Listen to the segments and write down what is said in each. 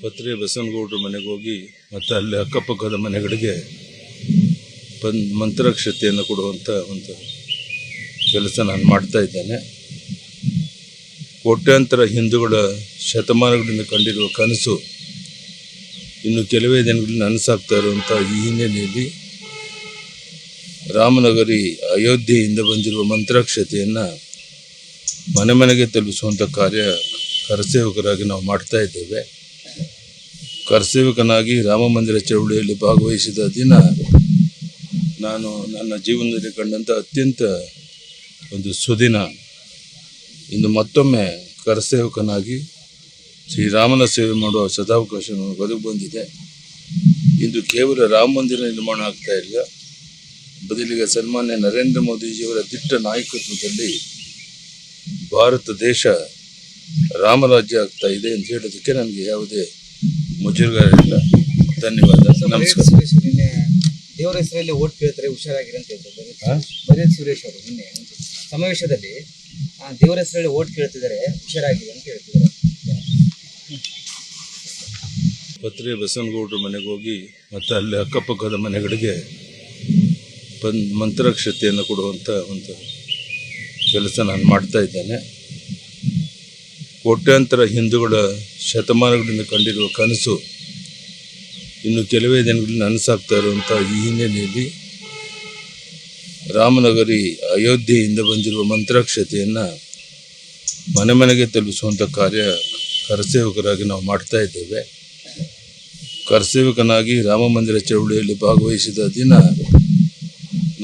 ಪತ್ರಿ ಬಸವನಗೌಡರ ಮನೆಗೆ ಹೋಗಿ ಮತ್ತು ಅಲ್ಲಿ ಅಕ್ಕಪಕ್ಕದ ಮನೆಗಳಿಗೆ ಮಂತ್ರಾಕ್ಷತೆಯನ್ನು ಕೊಡುವಂಥ ಒಂದು ಕೆಲಸ ನಾನು ಮಾಡ್ತಾ ಇದ್ದೇನೆ. ಕೋಟ್ಯಾಂತರ ಹಿಂದೂಗಳ ಶತಮಾನಗಳಿಂದ ಕಂಡಿರುವ ಕನಸು ಇನ್ನು ಕೆಲವೇ ದಿನಗಳಲ್ಲಿ ನನಸಾಗ್ತಾ ಇರುವಂಥ ಈ ಹಿನ್ನೆಲೆಯಲ್ಲಿ ರಾಮನಗರಿ ಅಯೋಧ್ಯೆಯಿಂದ ಬಂದಿರುವ ಮಂತ್ರಾಕ್ಷತೆಯನ್ನು ಮನೆ ಮನೆಗೆ ತಲುಪಿಸುವಂಥ ಕಾರ್ಯ ಕರಸೇವಕರಾಗಿ ನಾವು ಮಾಡ್ತಾ ಇದ್ದೇವೆ. ಕರಸೇವಕನಾಗಿ ರಾಮ ಮಂದಿರ ಚಳವಳಿಯಲ್ಲಿ ಭಾಗವಹಿಸಿದ ದಿನ ನಾನು ನನ್ನ ಜೀವನದಲ್ಲಿ ಕಂಡಂಥ ಅತ್ಯಂತ ಒಂದು ಸುದಿನ. ಇಂದು ಮತ್ತೊಮ್ಮೆ ಕರಸೇವಕನಾಗಿ ಶ್ರೀರಾಮನ ಸೇವೆ ಮಾಡುವ ಸದಾವಕಾಶ ಒದಗಿ ಬಂದಿದೆ. ಇಂದು ಕೇವಲ ರಾಮ ಮಂದಿರ ನಿರ್ಮಾಣ ಆಗ್ತಾ ಇಲ್ಲ, ಬದಲಿಗೆ ಸನ್ಮಾನ್ಯ ನರೇಂದ್ರ ಮೋದಿಜಿಯವರ ದಿಟ್ಟ ನಾಯಕತ್ವದಲ್ಲಿ ಭಾರತ ದೇಶ ರಾಮರಾಜ್ಯ ಆಗ್ತಾ ಇದೆ ಅಂತ ಹೇಳೋದಕ್ಕೆ ನನಗೆ ಯಾವುದೇ ಮುಜುಗರ ಇಲ್ಲ. ಧನ್ಯವಾದ, ನಮಸ್ಕಾರ. ದೇವರ ಹೆಸರಲ್ಲಿ ಓಟ್ ಕೇಳ್ತಾರೆ, ಹುಷಾರಾಗಿರಿ ಅಂತ ಹೇಳ್ತಾರೆ ಬರೀದ್ ಸುರೇಶ್ ಅವರು ನಿನ್ನೆ ಸಮಾವೇಶದಲ್ಲಿ ದೇವರ ಹೆಸರಲ್ಲಿ ಓಟ್ ಕೇಳ್ತಿದ್ದಾರೆ, ಹುಷಾರಾಗಿರಿ ಅಂತ ಹೇಳ್ತಿದ್ದಾರೆ. ಪತ್ರಿ ಬಸವನಗೌಡರ ಮನೆಗೆ ಹೋಗಿ ಮತ್ತು ಅಲ್ಲಿ ಅಕ್ಕಪಕ್ಕದ ಮನೆಗಳಿಗೆ ಮಂತ್ರಾಕ್ಷತೆಯನ್ನು ಕೊಡುವಂಥ ಒಂದು ಕೆಲಸ ನಾನು ಮಾಡ್ತಾ ಇದ್ದೇನೆ. ಕೋಟ್ಯಾಂತರ ಹಿಂದೂಗಳ ಶತಮಾನಗಳಿಂದ ಕಂಡಿರುವ ಕನಸು ಇನ್ನು ಕೆಲವೇ ದಿನಗಳಲ್ಲಿ ನನಸಾಗ್ತಾ ಇರುವಂಥ ಈ ಹಿನ್ನೆಲೆಯಲ್ಲಿ ರಾಮನಗರಿ ಅಯೋಧ್ಯೆಯಿಂದ ಬಂದಿರುವ ಮಂತ್ರಾಕ್ಷತೆಯನ್ನು ಮನೆ ಮನೆಗೆ ತಲುಪಿಸುವಂಥ ಕಾರ್ಯ ಕರಸೇವಕರಾಗಿ ನಾವು ಮಾಡ್ತಾ ಇದ್ದೇವೆ. ಕರಸೇವಕನಾಗಿ ರಾಮ ಮಂದಿರ ಚಳವಳಿಯಲ್ಲಿ ಭಾಗವಹಿಸಿದ ದಿನ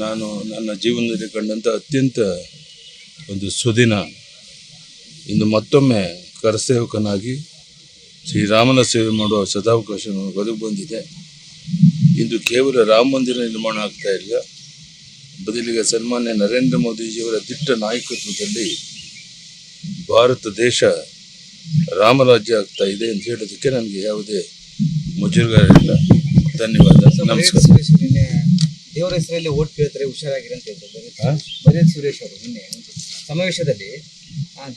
ನಾನು ನನ್ನ ಜೀವನದಲ್ಲಿ ಕಂಡಂಥ ಅತ್ಯಂತ ಒಂದು ಸುದಿನ. ಇಂದು ಮತ್ತೊಮ್ಮೆ ಕರಸೇವಕನಾಗಿ ಶ್ರೀರಾಮನ ಸೇವೆ ಮಾಡುವ ಸದಾವಕಾಶ ಒದಗಿ ಬಂದಿದೆ. ಇಂದು ಕೇವಲ ರಾಮ ಮಂದಿರ ನಿರ್ಮಾಣ ಆಗ್ತಾ ಇಲ್ಲ, ಬದಲಿಗೆ ಸನ್ಮಾನ್ಯ ನರೇಂದ್ರ ಮೋದಿಜಿಯವರ ದಿಟ್ಟ ನಾಯಕತ್ವದಲ್ಲಿ ಭಾರತ ದೇಶ ರಾಮರಾಜ್ಯ ಆಗ್ತಾ ಇದೆ ಅಂತ ಹೇಳೋದಕ್ಕೆ ನನಗೆ ಯಾವುದೇ ಮುಜುಗರ ಇಲ್ಲ. ಧನ್ಯವಾದ, ನಮಸ್ಕಾರ. ದೇವರ ಹೆಸರಲ್ಲಿ ಓಟ್ ಕೇಳ್ತಾರೆ, ಹುಷಾರಾಗಿರಿ ಅಂತ ಹೇಳ್ತಾರೆ ಬರೀದ್ ಸುರೇಶ್ ಅವರು ನಿನ್ನೆ ಸಮಾವೇಶದಲ್ಲಿ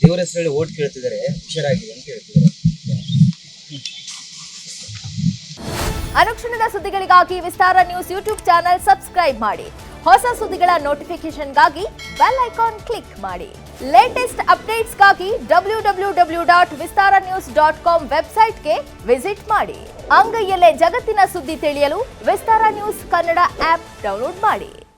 ದೇವರ ಹೆಸರಲ್ಲಿ ಓಟ್ ಕೇಳ್ತಿದ್ದಾರೆ, ಹುಷಾರಾಗಿರಿ ಅಂತ ಹೇಳ್ತಿದ್ದಾರೆ. ಅನುಕ್ಷಣದ ಸುದ್ದಿಗಳಿಗಾಗಿ ವಿಸ್ತಾರ ನ್ಯೂಸ್ ಯೂಟ್ಯೂಬ್ ಚಾನೆಲ್ ಸಬ್ಸ್ಕ್ರೈಬ್ ಮಾಡಿ. ಹೊಸ ಸುದ್ದಿಗಳ ನೋಟಿಫಿಕೇಶನ್ಗಾಗಿ ಬೆಲ್ ಐಕಾನ್ ಕ್ಲಿಕ್ ಮಾಡಿ. ಲೇಟೆಸ್ಟ್ ಅಪ್ಡೇಟ್ಸ್ಗಾಗಿ www.vistaranews.com ವೆಬ್ಸೈಟ್ಗೆ ವಿಸಿಟ್ ಮಾಡಿ. ಅಂಗೈಯಲ್ಲೇ ಜಗತ್ತಿನ ಸುದ್ದಿ ತಿಳಿಯಲು ವಿಸ್ತಾರ ನ್ಯೂಸ್ ಕನ್ನಡ ಆಪ್ ಡೌನ್ಲೋಡ್ ಮಾಡಿ.